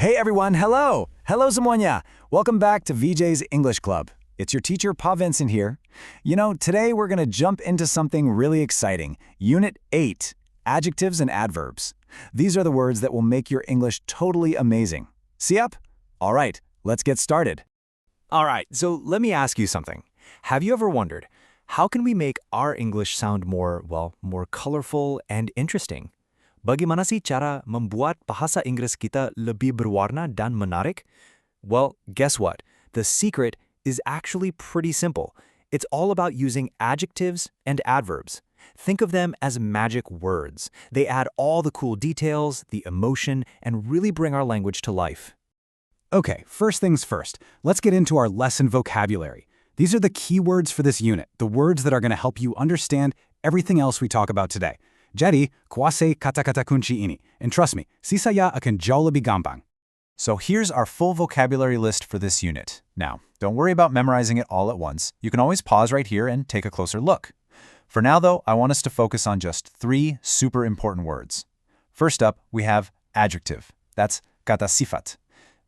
Hey everyone, hello! Hello semuanya! Welcome back to VJ's English Club. It's your teacher, Pa Vincent here. Today we're going to jump into something really exciting. Unit 8, Adjectives and Adverbs. These are the words that will make your English totally amazing. Siap? All right, let's get started. All right, so let me ask you something. Have you ever wondered, how can we make our English sound more colorful and interesting? Bagaimana sih cara membuat bahasa Inggris kita lebih berwarna dan menarik? Well, guess what? The secret is actually pretty simple. It's all about using adjectives and adverbs. Think of them as magic words. They add all the cool details, the emotion, and really bring our language to life. Okay, first things first. Let's get into our lesson vocabulary. These are the key words for this unit, the words that are going to help you understand everything else we talk about today. Jadi, kuasai kata-kata kunci ini. And trust me, sisanya akan jauh lebih gampang. So here's our full vocabulary list for this unit. Now, don't worry about memorizing it all at once. You can always pause right here and take a closer look. For now, though, I want us to focus on just 3 super important words. First up, we have adjective. That's kata sifat.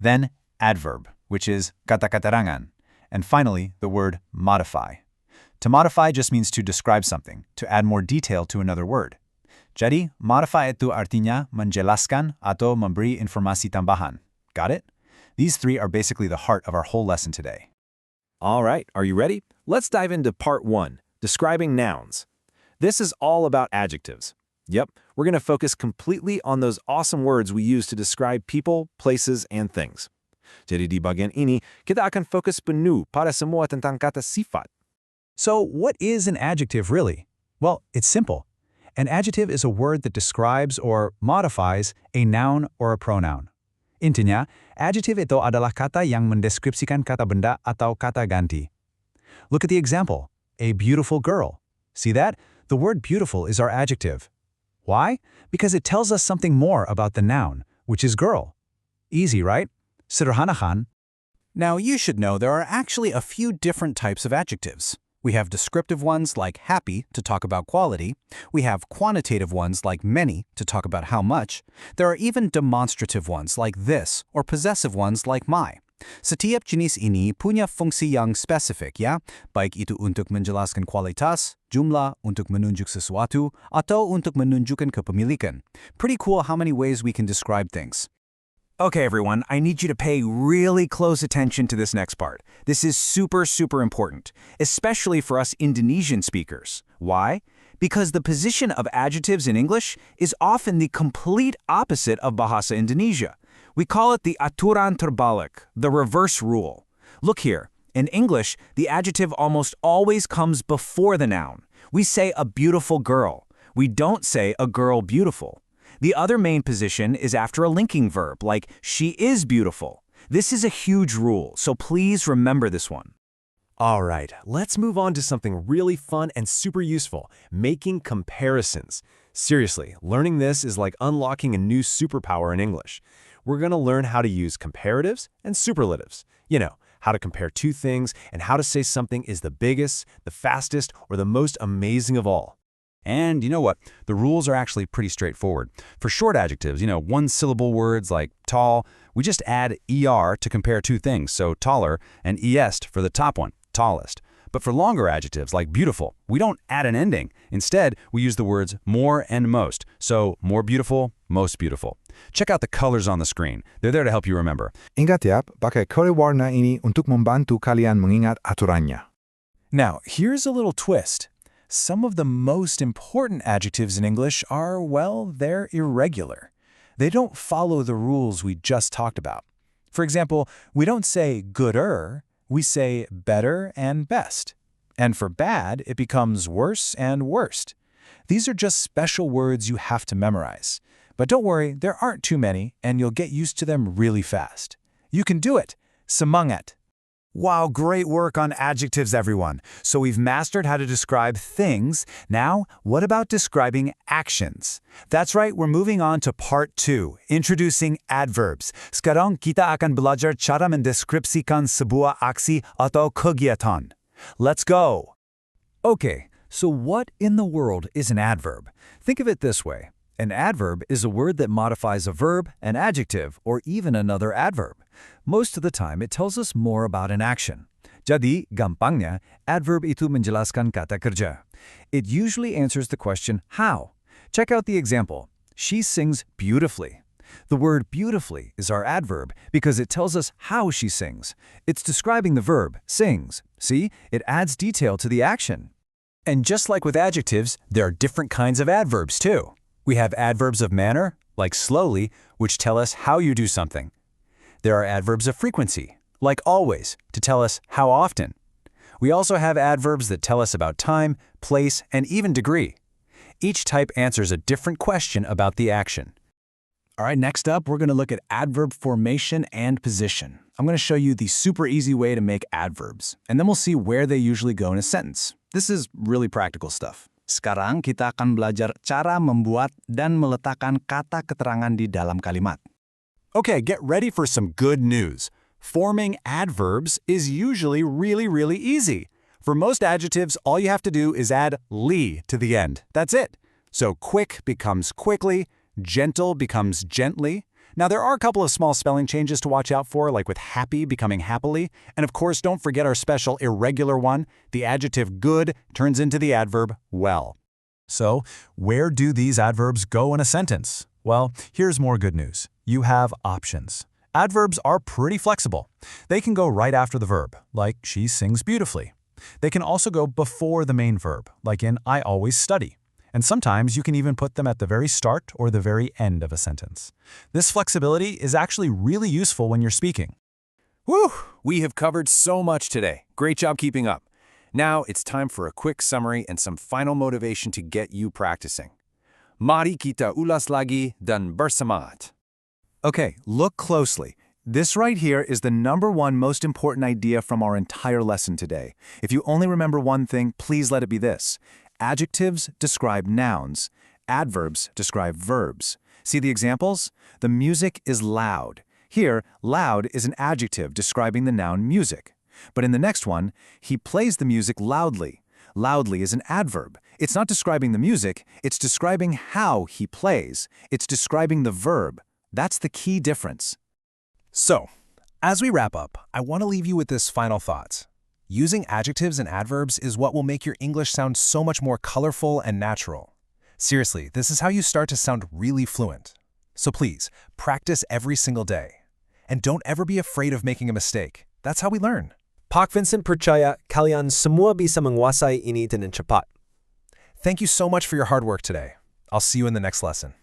Then adverb, which is kata keterangan. And finally, the word modify. To modify just means to describe something, to add more detail to another word. Jadi, modify itu artinya menjelaskan atau memberi informasi tambahan. Got it? These 3 are basically the heart of our whole lesson today. All right, are you ready? Let's dive into part 1, describing nouns. This is all about adjectives. Yep, we're going to focus completely on those awesome words we use to describe people, places, and things. Jadi di bagian ini, kita akan fokus penuh pada semua tentang kata sifat. So, what is an adjective really? Well, it's simple. An adjective is a word that describes or modifies a noun or a pronoun. Intinya, adjective itu adalah kata yang mendeskripsikan kata benda atau kata ganti. Look at the example, a beautiful girl. See that? The word beautiful is our adjective. Why? Because it tells us something more about the noun, which is girl. Easy, right? Sederhana kan? Now, you should know there are actually a few different types of adjectives. We have descriptive ones like happy to talk about quality. We have quantitative ones like many to talk about how much. There are even demonstrative ones like this or possessive ones like my. Setiap jenis ini punya fungsi yang spesifik, ya? Baik itu untuk menjelaskan kualitas, jumlah, untuk menunjuk sesuatu, atau untuk menunjukkan kepemilikan. Pretty cool how many ways we can describe things. Okay, everyone, I need you to pay really close attention to this next part. This is super, super important, especially for us Indonesian speakers. Why? Because the position of adjectives in English is often the complete opposite of Bahasa Indonesia. We call it the aturan terbalik, the reverse rule. Look here. In English, the adjective almost always comes before the noun. We say a beautiful girl. We don't say a girl beautiful. The other main position is after a linking verb, like she is beautiful. This is a huge rule, so please remember this one. All right, let's move on to something really fun and super useful, making comparisons. Seriously, learning this is like unlocking a new superpower in English. We're going to learn how to use comparatives and superlatives. You know, how to compare 2 things and how to say something is the biggest, the fastest, or the most amazing of all. And you know what? The rules are actually pretty straightforward. For short adjectives, one-syllable words like tall, we just add er to compare 2 things, so taller, and est for the top one, tallest. But for longer adjectives like beautiful, we don't add an ending. Instead, we use the words more and most, so more beautiful, most beautiful. Check out the colors on the screen. They're there to help you remember. Ingat ya, pakai kode warna ini untuk membantu kalian mengingat aturannya. Now, here's a little twist. Some of the most important adjectives in English are, well, they're irregular. They don't follow the rules we just talked about. For example, we don't say gooder, we say better and best. And for bad, it becomes worse and worst. These are just special words you have to memorize. But don't worry, there aren't too many, and you'll get used to them really fast. You can do it. Semangat. Wow, great work on adjectives, everyone. So we've mastered how to describe things. Now, what about describing actions? That's right, we're moving on to part 2, introducing adverbs. Sekarang kita akan belajar cara mendeskripsikan sebuah aksi atau kegiatan. Let's go. Okay, so what in the world is an adverb? Think of it this way. An adverb is a word that modifies a verb, an adjective, or even another adverb. Most of the time, it tells us more about an action. Jadi, gampangnya, adverb itu menjelaskan kata kerja. It usually answers the question, how? Check out the example. She sings beautifully. The word beautifully is our adverb because it tells us how she sings. It's describing the verb, sings. See, it adds detail to the action. And just like with adjectives, there are different kinds of adverbs too. We have adverbs of manner, like slowly, which tell us how you do something. There are adverbs of frequency, like always, to tell us how often. We also have adverbs that tell us about time, place, and even degree. Each type answers a different question about the action. All right, next up, we're going to look at adverb formation and position. I'm going to show you the super easy way to make adverbs, and then we'll see where they usually go in a sentence. This is really practical stuff. Sekarang kita akan belajar cara membuat dan meletakkan kata keterangan di dalam kalimat. Okay, get ready for some good news. Forming adverbs is usually really easy. For most adjectives, all you have to do is add "ly" to the end. That's it. So quick becomes quickly, gentle becomes gently. Now, there are a couple of small spelling changes to watch out for, like with happy becoming happily. And of course, don't forget our special irregular one. The adjective good turns into the adverb well. So, where do these adverbs go in a sentence? Well, here's more good news. You have options. Adverbs are pretty flexible. They can go right after the verb, like she sings beautifully. They can also go before the main verb, like in I always study. And sometimes you can even put them at the very start or the very end of a sentence. This flexibility is actually really useful when you're speaking. Whew! We have covered so much today. Great job keeping up. Now it's time for a quick summary and some final motivation to get you practicing. Mari kita ulas lagi dan bersemangat. Okay, look closely. This right here is the #1 most important idea from our entire lesson today. If you only remember one thing, please let it be this. Adjectives describe nouns. Adverbs describe verbs. See the examples? The music is loud. Here, loud is an adjective describing the noun music. But in the next one, he plays the music loudly. Loudly is an adverb. It's not describing the music, it's describing how he plays. It's describing the verb. That's the key difference. So, as we wrap up, I want to leave you with this final thought. Using adjectives and adverbs is what will make your English sound so much more colorful and natural. Seriously, this is how you start to sound really fluent. So please, practice every single day. And don't ever be afraid of making a mistake. That's how we learn. Pak Vincent percaya kalian semua bisa menguasai ini dengan cepat. Thank you so much for your hard work today. I'll see you in the next lesson.